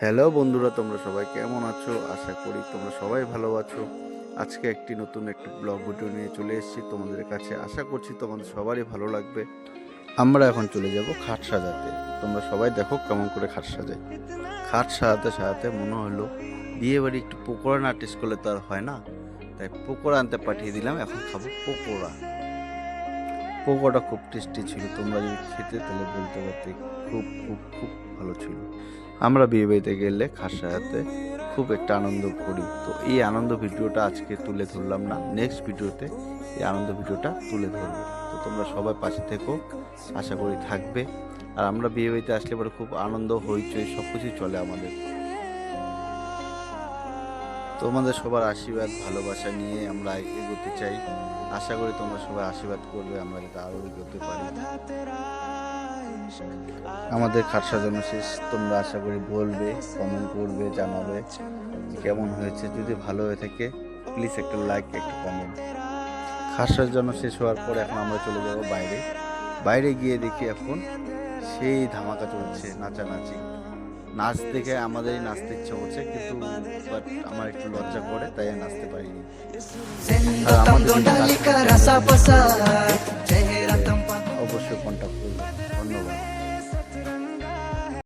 Hello বন্ধুরা, তোমরা সবাই কেমন আছো? আশা করি তোমরা সবাই ভালো আছো। আজকে নতুন একটি ব্লগ ভিডিও নিয়ে চলে এসেছি তোমাদের কাছে। আশা করছি তোমাদের সবারই ভালো লাগবে। আমরা এখন চলে যাব খাট সাজাতে। তোমরা সবাই দেখো কেমন করে খাট সাজাই। খাট সাজাতে সাজাতে মনে হলো বিয়ে বাড়ি একটু পকোড়া না টেস্ট করলে তো আর হয় না, তাই পকোড়া আনতে পাঠিয়ে দিলাম। এখন খাবো পকোড়া। পকোড়া খুব টেস্টি ছিল, তোমরা যদি খেতে তাহলে বলতে পারতে খুব খুব খুব ভালো ছিল। আমরা বিয়ে বাড়িতে গেলে খাট সাজাতে খুব একটা আনন্দ করি। তো এই আনন্দ ভিডিওটা আজকে তুলে ধরলাম না, নেক্সট ভিডিওতে এই আনন্দ ভিডিওটা তুলে ধরবো। তো তোমরা সবাই পাশে থেকো, আশা করি থাকবে। আর আমরা বিয়ে বাড়িতে আসলে পরে খুব আনন্দ হইচই সব কিছুই চলে আমাদের। তোমাদের সবার আশীর্বাদ ভালোবাসা নিয়ে আমরা এগোতে চাই। আশা করি তোমরা সবাই আশীর্বাদ করবে, আমরা যাতে আরও এগোতে পারি। আমাদের খাট সাজানো শেষ, তোমরা আশা করি বলবে, কমেন্ট করবে, জানাবে কেমন হয়েছে। যদি ভালো হয়ে থাকে প্লিজ একটা লাইক, একটা কমেন্ট। খাট সাজানো শেষ হওয়ার পর এখন আমরা চলে যাব বাইরে। বাইরে গিয়ে দেখি এখন সেই ধামাকা চলছে, নাচানাচি। নাচ দেখে আমাদেরই নাচতে ইচ্ছা করছে, কিন্তু বাট আমার একটু লজ্জা করে, তাই আর নাচতে পারিনি। আর আমাদের